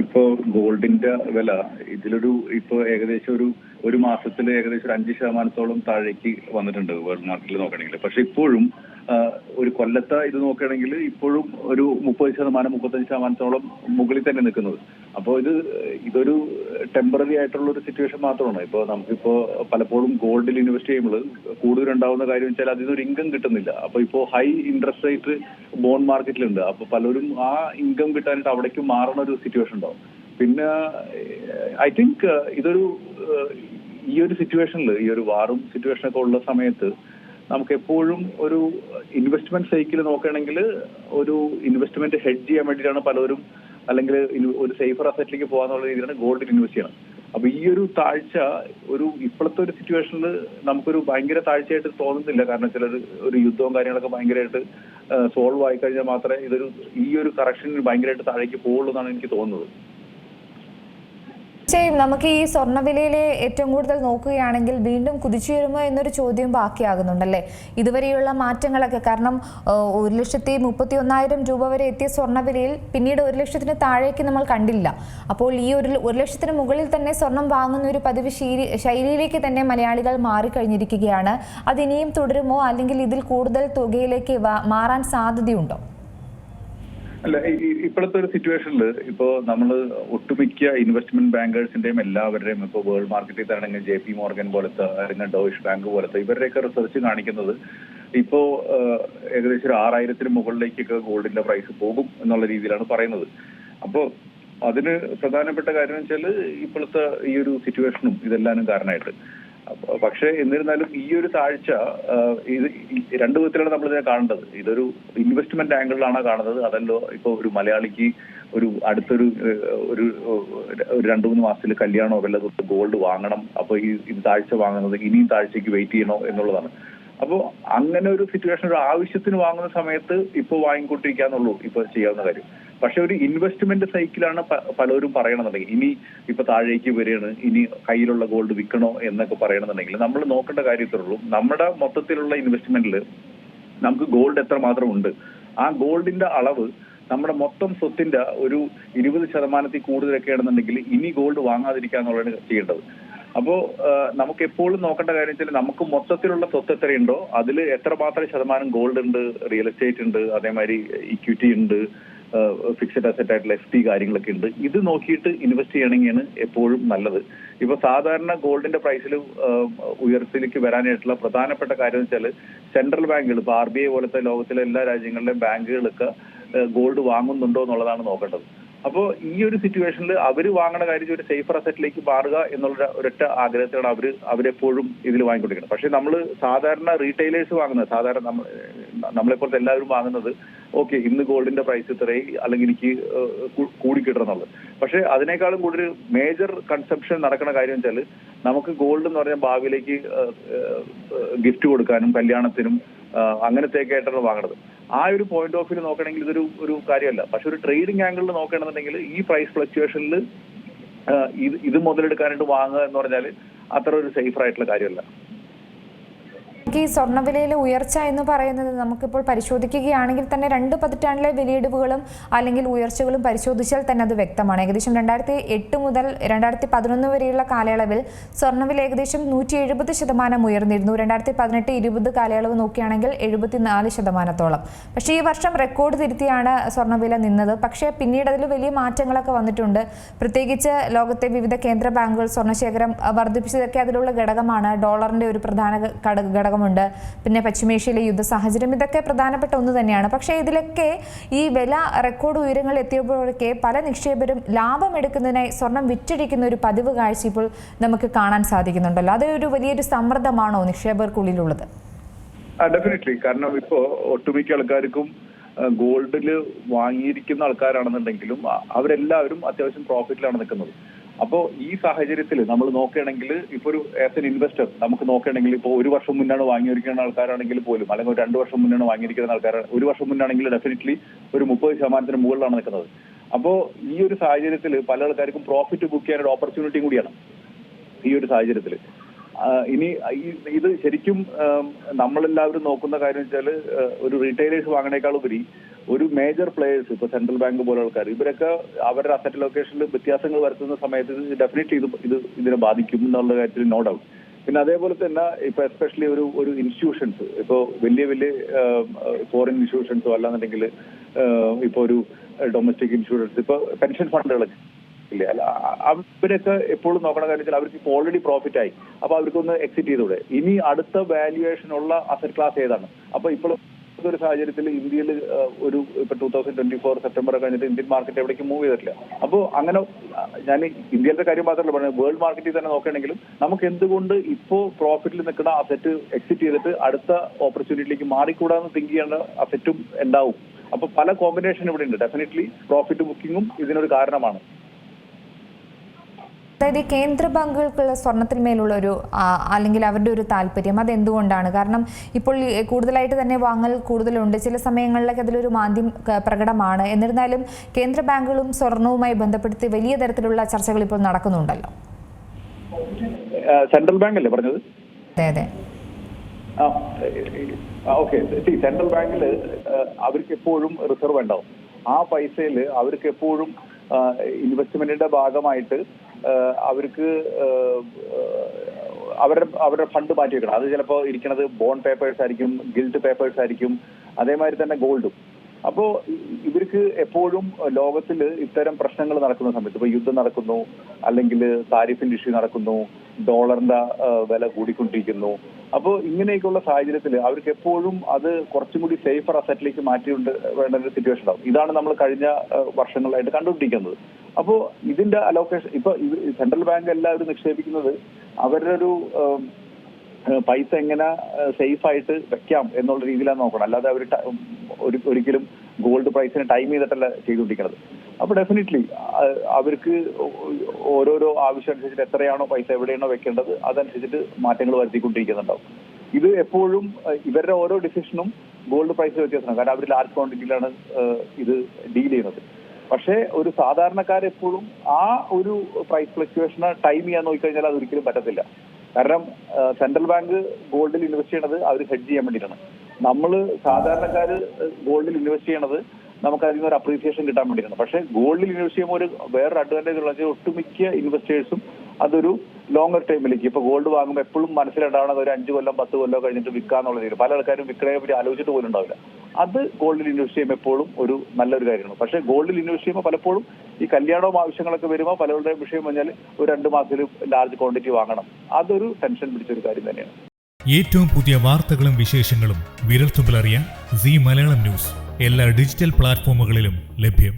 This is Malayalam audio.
ഇപ്പോ ഗോൾഡിന്റെ വില ഇപ്പോ ഏകദേശം ഒരു മാസത്തിൽ ഏകദേശം 5% താഴേക്ക് വന്നിട്ടുണ്ട് വേൾഡ് മാർക്കറ്റിൽ നോക്കുകയാണെങ്കിൽ. പക്ഷെ ഇപ്പോഴും ഒരു കൊല്ലത്തെ ഇത് നോക്കുകയാണെങ്കിൽ ഇപ്പോഴും ഒരു 30-35% മുകളിൽ തന്നെ നിൽക്കുന്നത്. അപ്പോൾ ഇതൊരു ടെമ്പററി ആയിട്ടുള്ള ഒരു സിറ്റുവേഷൻ മാത്രമാണ്. ഇപ്പോൾ നമുക്കിപ്പോ പലപ്പോഴും ഗോൾഡിൽ ഇൻവെസ്റ്റ് ചെയ്യുമ്പോൾ കൂടുതലുണ്ടാവുന്ന കാര്യം വെച്ചാൽ അതിൽ നിന്നൊരു ഇൻകം കിട്ടുന്നില്ല. അപ്പോൾ ഇപ്പോൾ ഹൈ ഇൻട്രസ്റ്റ് റേറ്റ് ബോണ്ട് മാർക്കറ്റിലുണ്ട്. അപ്പോൾ പലരും ആ ഇൻകം കിട്ടാനായിട്ട് അവിടേക്ക് മാറുന്ന ഒരു സിറ്റുവേഷൻ ഉണ്ടാവും. പിന്നെ ഐ തിങ്ക് ഈ ഒരു സിറ്റുവേഷനിൽ ഈ ഒരു വാറും സിറ്റുവേഷനൊക്കെ ഉള്ള സമയത്ത് നമുക്ക് എപ്പോഴും ഒരു ഇൻവെസ്റ്റ്മെന്റ് സൈക്കിൾ നോക്കുകയാണെങ്കിൽ ഒരു ഇൻവെസ്റ്റ്മെന്റ് ഹെഡ്ജ് ചെയ്യാൻ വേണ്ടിയിട്ടാണ് പലരും, അല്ലെങ്കിൽ ഒരു സേഫർ അസറ്റിലേക്ക് പോകാന്നുള്ള രീതിയിലാണ് ഗോൾഡിൽ ഇൻവെസ്റ്റ് ചെയ്യണം. അപ്പൊ ഈ ഒരു താഴ്ച ഇപ്പോഴത്തെ ഒരു സിറ്റുവേഷനിൽ നമുക്കൊരു ഭയങ്കര താഴ്ചയായിട്ട് തോന്നുന്നില്ല. കാരണം ഒരു യുദ്ധവും കാര്യങ്ങളൊക്കെ ഭയങ്കരമായിട്ട് സോൾവ് ആയി കഴിഞ്ഞാൽ മാത്രമേ ഈ ഒരു കറക്ഷൻ ഭയങ്കരമായിട്ട് താഴേക്ക് പോകുള്ളൂ എന്നാണ് എനിക്ക് തോന്നുന്നത്. നമുക്ക് ഈ സ്വർണ്ണവിലയിലെ ഏറ്റവും കൂടുതൽ നോക്കുകയാണെങ്കിൽ വീണ്ടും കുതിച്ചുയരുമോ എന്നൊരു ചോദ്യം ബാക്കിയാകുന്നുണ്ടല്ലേ ഇതുവരെയുള്ള മാറ്റങ്ങളൊക്കെ. കാരണം 1,31,000 രൂപ വരെ എത്തിയ സ്വർണ്ണവിലയിൽ പിന്നീട് 1,00,000 താഴേക്ക് നമ്മൾ കണ്ടില്ല. അപ്പോൾ ഈ 1,00,000 മുകളിൽ തന്നെ സ്വർണം വാങ്ങുന്ന ഒരു പതിവ് ശൈലിയിലേക്ക് തന്നെ മലയാളികൾ മാറിക്കഴിഞ്ഞിരിക്കുകയാണ്. അതിനിയും തുടരുമോ, അല്ലെങ്കിൽ ഇതിൽ കൂടുതൽ തുകയിലേക്ക് മാറാൻ സാധ്യതയുണ്ടോ? അല്ല, ഇപ്പോഴത്തെ ഒരു സിറ്റുവേഷനിൽ ഇപ്പോ നമ്മൾ ഒട്ടുമിക്ക ഇൻവെസ്റ്റ്മെന്റ് ബാങ്കേഴ്സിന്റെയും എല്ലാവരുടെയും ഇപ്പോൾ വേൾഡ് മാർക്കറ്റിൽ തന്നെ JP മോർഗൻ പോലത്തെ അല്ലെങ്കിൽ ഡോയിഷ് ബാങ്ക് പോലത്തെ ഇവരുടെയൊക്കെ റിസർച്ച് കാണിക്കുന്നത് ഇപ്പോ ഏകദേശം 6,000 മുകളിലേക്കൊക്കെ ഗോൾഡിന്റെ പ്രൈസ് പോകും എന്നുള്ള രീതിയിലാണ് പറയുന്നത്. അപ്പോൾ അതിന് പ്രധാനപ്പെട്ട കാര്യം വെച്ചാൽ ഇപ്പോഴത്തെ ഈ ഒരു സിറ്റുവേഷനും ഇതെല്ലാനും കാരണമായിട്ട്. പക്ഷെ എന്നിരുന്നാലും ഈ ഒരു താഴ്ച ഇത് രണ്ടു വിധത്തിലാണ് നമ്മളിതിനെ കാണേണ്ടത്. ഇതൊരു ഇൻവെസ്റ്റ്മെന്റ് ആംഗിളിലാണ് കാണുന്നത്, അതല്ലോ ഇപ്പൊ ഒരു മലയാളിക്ക് അടുത്തൊരു 2-3 മാസത്തിൽ കല്യാണമോ വല്ലതും ഗോൾഡ് വാങ്ങണം, അപ്പൊ ഈ താഴ്ച വാങ്ങുന്നത് ഇനിയും താഴ്ചയ്ക്ക് വെയിറ്റ് ചെയ്യണോ എന്നുള്ളതാണ്. അപ്പോൾ അങ്ങനെ ഒരു സിറ്റുവേഷൻ ഒരു ആവശ്യത്തിന് വാങ്ങുന്ന സമയത്ത് ഇപ്പോൾ വാങ്ങിക്കൊണ്ടിരിക്കാന്നുള്ളൂ ഇപ്പൊ ചെയ്യാവുന്ന കാര്യം. പക്ഷെ ഒരു ഇൻവെസ്റ്റ്മെന്റ് സൈക്കിളാണ് പലരും പറയണമെന്നുണ്ടെങ്കിൽ ഇനി ഇപ്പൊ താഴേക്ക് വരികയാണ്, ഇനി കയ്യിലുള്ള ഗോൾഡ് വിൽക്കണോ എന്നൊക്കെ പറയണമെന്നുണ്ടെങ്കിൽ നമ്മൾ നോക്കേണ്ട കാര്യത്തിലുള്ളൂ നമ്മുടെ മൊത്തത്തിലുള്ള ഇൻവെസ്റ്റ്മെന്റിൽ നമുക്ക് ഗോൾഡ് എത്രമാത്രം ഉണ്ട്, ആ ഗോൾഡിന്റെ അളവ് നമ്മുടെ മൊത്തം സ്വത്തിന്റെ ഒരു 20% കൂടുതലൊക്കെ ആണെന്നുണ്ടെങ്കിൽ ഇനി ഗോൾഡ് വാങ്ങാതിരിക്കാന്നുള്ളതാണ് ചെയ്യേണ്ടത്. അപ്പോ നമുക്ക് എപ്പോഴും നോക്കേണ്ട കാര്യം വെച്ചാൽ നമുക്ക് മൊത്തത്തിലുള്ള സ്വത്ത് എത്രയുണ്ടോ അതിൽ എത്രമാത്രം ശതമാനം ഗോൾഡ് ഉണ്ട്, റിയൽ എസ്റ്റേറ്റ് ഉണ്ട്, അതേമാതിരി ഇക്വിറ്റി ഉണ്ട്, ഫിക്സഡ് അസറ്റ് ആയിട്ടുള്ള FD കാര്യങ്ങളൊക്കെ ഉണ്ട്. ഇത് നോക്കിയിട്ട് ഇൻവെസ്റ്റ് ചെയ്യണമെങ്കിലാണ് എപ്പോഴും നല്ലത്. ഇപ്പൊ സാധാരണ ഗോൾഡിന്റെ പ്രൈസിൽ ഉയർച്ചയിലേക്ക് വരാനായിട്ടുള്ള പ്രധാനപ്പെട്ട കാര്യം എന്ന് വെച്ചാൽ സെൻട്രൽ ബാങ്കുകൾ, ഇപ്പൊ RBI പോലത്തെ ലോകത്തിലെ എല്ലാ രാജ്യങ്ങളിലെയും ബാങ്കുകളൊക്കെ ഗോൾഡ് വാങ്ങുന്നുണ്ടോ എന്നുള്ളതാണ് നോക്കേണ്ടത്. അപ്പോൾ ഈ ഒരു സിറ്റുവേഷനിൽ അവർ വാങ്ങുന്ന കാര്യം ഒരു സേഫർ അസറ്റിലേക്ക് മാറുക എന്നുള്ള ഒരൊറ്റ ആഗ്രഹത്തിലാണ് അവരെപ്പോഴും ഇതിൽ വാങ്ങിക്കൊണ്ടിരിക്കുന്നത്. പക്ഷെ നമ്മൾ സാധാരണ റീറ്റെയിലേഴ്സ് വാങ്ങുന്നത്, സാധാരണ നമ്മളെപ്പോലത്തെ എല്ലാവരും വാങ്ങുന്നത് ഓക്കെ ഇന്ന് ഗോൾഡിന്റെ പ്രൈസ് ഇത്രയും അല്ലെങ്കിൽ എനിക്ക് കൂടിക്കിട്ടണമെന്നുള്ളത്. പക്ഷെ അതിനേക്കാളും കൂടുതൽ മേജർ കൺസംപ്ഷൻ നടക്കുന്ന കാര്യം വെച്ചാൽ നമുക്ക് ഗോൾഡ് എന്ന് പറഞ്ഞാൽ ഭാവിയിലേക്ക് ഗിഫ്റ്റ് കൊടുക്കാനും കല്യാണത്തിനും അങ്ങനത്തെയൊക്കെ ആയിട്ടാണ് വാങ്ങുന്നത്. ആ ഒരു പോയിന്റ് ഓഫ് വ്യൂ നോക്കണമെങ്കിൽ ഇതൊരു കാര്യമല്ല. പക്ഷെ ഒരു ട്രേഡിംഗ് ആംഗിളിൽ നോക്കുകയാണെന്നുണ്ടെങ്കിൽ ഈ പ്രൈസ് ഫ്ലക്ച്വേഷനിൽ ഇത് മുതലെടുക്കാനായിട്ട് വാങ്ങുക എന്ന് പറഞ്ഞാൽ അത്ര ഒരു സേഫർ ആയിട്ടുള്ള കാര്യമല്ല. ഈ സ്വർണ്ണവിലയിലെ ഉയർച്ച എന്ന് പറയുന്നത് നമുക്കിപ്പോൾ പരിശോധിക്കുകയാണെങ്കിൽ തന്നെ 2 പതിറ്റാണ്ടിലെ വിലയിടിവുകളും അല്ലെങ്കിൽ ഉയർച്ചകളും പരിശോധിച്ചാൽ തന്നെ അത് വ്യക്തമാണ്. ഏകദേശം 2008 മുതൽ 2011 വരെയുള്ള കാലയളവിൽ സ്വർണ്ണവില ഏകദേശം 170% ഉയർന്നിരുന്നു. 2018-20 കാലയളവ് നോക്കുകയാണെങ്കിൽ 74%. പക്ഷേ ഈ വർഷം റെക്കോർഡ് തിരുത്തിയാണ് സ്വർണ്ണവില നിന്നത്. പക്ഷേ പിന്നീട് അതിൽ വലിയ മാറ്റങ്ങളൊക്കെ വന്നിട്ടുണ്ട്. പ്രത്യേകിച്ച് ലോകത്തെ വിവിധ കേന്ദ്ര ബാങ്കുകൾ സ്വർണ്ണശേഖരം വർദ്ധിപ്പിച്ചതൊക്കെ അതിലുള്ള ഘടകമാണ്. ഡോളറിന്റെ ഒരു പ്രധാന ഘടകം, പിന്നെ പശ്ചിമേഷ്യയിലെ യുദ്ധ സാഹചര്യം, ഇതൊക്കെ പ്രധാനപ്പെട്ട ഒന്ന് തന്നെയാണ്. പക്ഷേ ഇതിലൊക്കെ ഈ വില റെക്കോർഡ് ഉയരങ്ങൾ എത്തിയപ്പോഴൊക്കെ പല നിക്ഷേപരും ലാഭമെടുക്കുന്നതിനായി സ്വർണം വിറ്റഴിക്കുന്ന ഒരു പതിവ് കാഴ്ച ഇപ്പോൾ നമുക്ക് കാണാൻ സാധിക്കുന്നുണ്ടല്ലോ. അതൊരു വലിയൊരു സമ്മർദ്ദമാണോ നിക്ഷേപകർക്കുള്ളിലുള്ളത്? ഡെഫിനറ്റ്ലി. കാരണം ഇപ്പോ ഒട്ടുമിക്ക ആൾക്കാർക്കും ഗോൾഡിൽ വാങ്ങിയിരിക്കുന്ന ആൾക്കാരാണെന്നുണ്ടെങ്കിലും അവരെല്ലാവരും അത്യാവശ്യം പ്രോഫിറ്റിലാണ് നിൽക്കുന്നത്. അപ്പോൾ ഈ സാഹചര്യത്തിൽ നമ്മൾ നോക്കുകയാണെങ്കിൽ ഇപ്പോൾ ഒരു ആസ് എൻ ഇൻവെസ്റ്റർ നമുക്ക് നോക്കുകയാണെങ്കിൽ ഇപ്പോൾ 1 വർഷം മുന്നാണ് വാങ്ങിയിരിക്കുന്ന ആൾക്കാരാണെങ്കിൽ പോലും, അല്ലെങ്കിൽ ഒരു 2 വർഷം മുന്നാണ് വാങ്ങിയിരിക്കുന്ന ആൾക്കാർ, 1 വർഷം മുന്നാണെങ്കിൽ ഡെഫിനറ്റ്ലി ഒരു 30% മുകളിലാണ് നിൽക്കുന്നത്. അപ്പോൾ ഈ ഒരു സാഹചര്യത്തിൽ പല ആൾക്കാർക്കും പ്രോഫിറ്റ് ബുക്ക് ചെയ്യാനൊരു ഓപ്പർച്യൂണിറ്റിയും കൂടിയാണ് ഈ ഒരു സാഹചര്യത്തിൽ. ഇനി ഇത് ശരിക്കും നമ്മളെല്ലാവരും നോക്കുന്ന കാര്യം വെച്ചാൽ ഒരു റീറ്റെയിലേഴ്സ് വാങ്ങണേക്കാളുപരി ഒരു മേജർ പ്ലേയേഴ്സ് ഇപ്പൊ സെൻട്രൽ ബാങ്ക് പോലെ ആൾക്കാർ ഇവരൊക്കെ അവരുടെ അസറ്റ് ലൊക്കേഷനിൽ വ്യത്യാസങ്ങൾ വരുത്തുന്ന സമയത്ത് ഡെഫിനറ്റ്ലി ഇതിനെ ബാധിക്കും എന്നുള്ള കാര്യത്തിൽ നോ ഡൗട്ട്. പിന്നെ അതേപോലെ തന്നെ ഇപ്പൊ എസ്പെഷ്യലി ഒരു ഇൻസ്റ്റിറ്റ്യൂഷൻസ് ഇപ്പോ വലിയ ഫോറിൻ ഇൻസ്റ്റിറ്റ്യൂഷൻസോ അല്ലാന്നുണ്ടെങ്കിൽ ഇപ്പൊ ഒരു ഡൊമസ്റ്റിക് ഇൻഷുറൻസ് ഇപ്പൊ പെൻഷൻ ഫണ്ടുകളൊക്കെ ഇല്ലേ, അല്ല അവരൊക്കെ എപ്പോഴും നോക്കണ കാര്യത്തിൽ അവർക്ക് ഇപ്പോൾ ഓൾറെഡി പ്രോഫിറ്റ് ആയി. അപ്പൊ അവർക്കൊന്ന് എക്സിറ്റ് ചെയ്തൂടെ? ഇനി അടുത്ത വാല്യുവേഷൻ ഉള്ള അസറ്റ് ക്ലാസ് ഏതാണ്? അപ്പൊ ഇപ്പോൾ ഒരു സാഹചര്യത്തിൽ ഇന്ത്യയിൽ ഇപ്പൊ 2024 സെപ്റ്റംബർ കഴിഞ്ഞിട്ട് ഇന്ത്യൻ മാർക്കറ്റ് എവിടേക്ക് മൂവ് ചെയ്തിട്ടില്ല. അപ്പോൾ അങ്ങനെ ഞാൻ ഇന്ത്യയിലെ കാര്യം മാത്രമല്ല പറയുന്നത്, വേൾഡ് മാർക്കറ്റിൽ തന്നെ നോക്കുകയാണെങ്കിലും നമുക്ക് എന്തുകൊണ്ട് ഇപ്പോൾ പ്രോഫിറ്റിൽ നിൽക്കുന്ന അസറ്റ് എക്സിറ്റ് ചെയ്തിട്ട് അടുത്ത ഓപ്പർച്യൂണിറ്റിയിലേക്ക് മാറിക്കൂടാന്ന് തിങ്ക് ചെയ്യേണ്ട അസറ്റും ഉണ്ടാവും. അപ്പൊ പല കോമ്പിനേഷൻ ഇവിടെ ഉണ്ട്. ഡെഫിനറ്റ്ലി പ്രോഫിറ്റ് ബുക്കിങ്ങും ഇതിനൊരു കാരണമാണ്. അതായത് കേന്ദ്ര ബാങ്കുകൾക്കുള്ള സ്വർണത്തിന്മേലുള്ള ഒരു അല്ലെങ്കിൽ അവരുടെ ഒരു താല്പര്യം അതെന്തുകൊണ്ടാണ്? കാരണം ഇപ്പോൾ കൂടുതലായിട്ട് തന്നെ വാങ്ങൽ കൂടുതലുണ്ട്, ചില സമയങ്ങളിലൊക്കെ അതിലൊരു മാന്ദ്യം പ്രകടമാണ്. എന്നിരുന്നാലും കേന്ദ്ര ബാങ്കുകളും സ്വർണവുമായി ബന്ധപ്പെടുത്തി വലിയ തരത്തിലുള്ള ചർച്ചകൾ ഇപ്പോൾ നടക്കുന്നുണ്ടല്ലോ. സെൻട്രൽ ബാങ്ക് അല്ലേ പറഞ്ഞത്? അതെ അതെ. ഓക്കെ, സെൻട്രൽ ബാങ്കിൽ അവർക്ക് എപ്പോഴും റിസർവ് ഉണ്ടാവും. ആ പൈസയിൽ അവർക്ക് എപ്പോഴും ഇൻവെസ്റ്റ്മെന്റിന്റെ ഭാഗമായിട്ട് അവർക്ക് അവരുടെ ഫണ്ട് മാറ്റി വെക്കണം. അത് ചിലപ്പോൾ ഇരിക്കുന്നത് ബോണ്ട് പേപ്പേഴ്സ് ആയിരിക്കും, ഗിൽറ്റ് പേപ്പേഴ്സ് ആയിരിക്കും, അതേമാതിരി തന്നെ ഗോൾഡും. അപ്പോൾ ഇവർക്ക് എപ്പോഴും ലോകത്തിൽ ഇത്തരം പ്രശ്നങ്ങൾ നടക്കുന്ന സമയത്ത്, ഇപ്പൊ യുദ്ധം നടക്കുന്നു, അല്ലെങ്കിൽ താരിഫിന്റെ ഇഷ്യൂ നടക്കുന്നു, ഡോളറിന്റെ വില കൂടിക്കൊണ്ടിരിക്കുന്നു, അപ്പോൾ ഇങ്ങനെയൊക്കെയുള്ള സാഹചര്യത്തിൽ അവർക്ക് എപ്പോഴും അത് കുറച്ചും കൂടി സേഫർ അസറ്റിലേക്ക് മാറ്റിക്കൊണ്ട് വേണ്ട ഒരു സിറ്റുവേഷൻ ഉണ്ടാവും. ഇതാണ് നമ്മൾ കഴിഞ്ഞ വർഷങ്ങളായിട്ട് കണ്ടുപിടിക്കുന്നത്. അപ്പോൾ ഇതിന്റെ അലോക്കേഷൻ ഇപ്പൊ സെൻട്രൽ ബാങ്ക് എല്ലാവരും നിക്ഷേപിക്കുന്നത് അവരുടെ ഒരു പൈസ എങ്ങനെ സേഫ് ആയിട്ട് വെക്കാം എന്നുള്ള രീതിയിലാണ് നോക്കണം. അല്ലാതെ അവർ ഒരിക്കലും ഗോൾഡ് പ്രൈസിന് ടൈം ചെയ്തിട്ടല്ല ചെയ്തുകൊണ്ടിരിക്കുന്നത്. അപ്പൊ ഡെഫിനറ്റ്ലി അവർക്ക് ഓരോരോ ആവശ്യം അനുസരിച്ചിട്ട് എത്രയാണോ പൈസ എവിടെയാണോ വെക്കേണ്ടത് അതനുസരിച്ചിട്ട് മാറ്റങ്ങൾ വരുത്തിക്കൊണ്ടിരിക്കുന്നുണ്ടാവും. ഇത് എപ്പോഴും ഇവരുടെ ഓരോ ഡിസിഷനും ഗോൾഡ് പ്രൈസ് വ്യത്യാസമാണ്. കാരണം അവർ ലാർജ് ക്വാണ്ടിറ്റിയിലാണ് ഇത് ഡീൽ ചെയ്യുന്നത്. പക്ഷേ ഒരു സാധാരണക്കാരെപ്പോഴും ആ ഒരു പ്രൈസ് ഫ്ലക്ച്വേഷനെ ടൈം ചെയ്യാൻ നോക്കിക്കഴിഞ്ഞാൽ അത് ഒരിക്കലും പറ്റത്തില്ല. കാരണം സെൻട്രൽ ബാങ്ക് ഗോൾഡിൽ ഇൻവെസ്റ്റ് ചെയ്യണത് അവർ ഹെഡ്ജ് ചെയ്യാൻ വേണ്ടിയിട്ടാണ്. നമ്മൾ സാധാരണക്കാർ ഗോൾഡിൽ ഇൻവെസ്റ്റ് ചെയ്യണത് നമുക്ക് അതിൽ നിന്ന് ഒരു അപ്രീസിയേഷൻ കിട്ടാൻ വേണ്ടിയിട്ടാണ്. പക്ഷേ ഗോൾഡിൽ ഇൻവെസ്റ്റ് ചെയ്യുമ്പോൾ വേറൊരു അഡ്വാൻറ്റേജ് ഉള്ളത് ഒട്ടുമിക്ക ഇൻവെസ്റ്റേഴ്സും അതൊരു ലോങ്ങർ ടൈമിലേക്ക് ഇപ്പൊ ഗോൾഡ് വാങ്ങുമ്പോൾ എപ്പോഴും മനസ്സിലുണ്ടാവുന്നത് ഒരു 5 കൊല്ലം 10 കൊല്ലം കഴിഞ്ഞിട്ട് വിൽക്കാന്നുള്ള രീതി. പല ആൾക്കാരും വിൽക്കണയെ പറ്റി ആലോചിച്ചിട്ട് പോലും ഉണ്ടാവില്ല. അത് ഗോൾഡിൽ ഇൻവെസ്റ്റ് ചെയ്യുമ്പോൾ എപ്പോഴും ഒരു നല്ലൊരു കാര്യമാണ്. പക്ഷേ ഗോൾഡിൽ ഇൻവെസ്റ്റ് ചെയ്യുമ്പോൾ പലപ്പോഴും ഈ കല്യാണവും ആവശ്യങ്ങളൊക്കെ വരുമ്പോൾ പലരുടെയും വിഷയം പറഞ്ഞാൽ ഒരു 2 മാസത്തിൽ ലാർജ് ക്വാണ്ടിറ്റി വാങ്ങണം. അതൊരു ടെൻഷൻ പിടിച്ചൊരു കാര്യം തന്നെയാണ്. ഏറ്റവും പുതിയ വാർത്തകളും വിശേഷങ്ങളും വിരൽത്തുമ്പിലറിയാൻ സീ മലയാളം ന്യൂസ് എല്ലാ ഡിജിറ്റൽ പ്ലാറ്റ്ഫോമുകളിലും ലഭ്യം.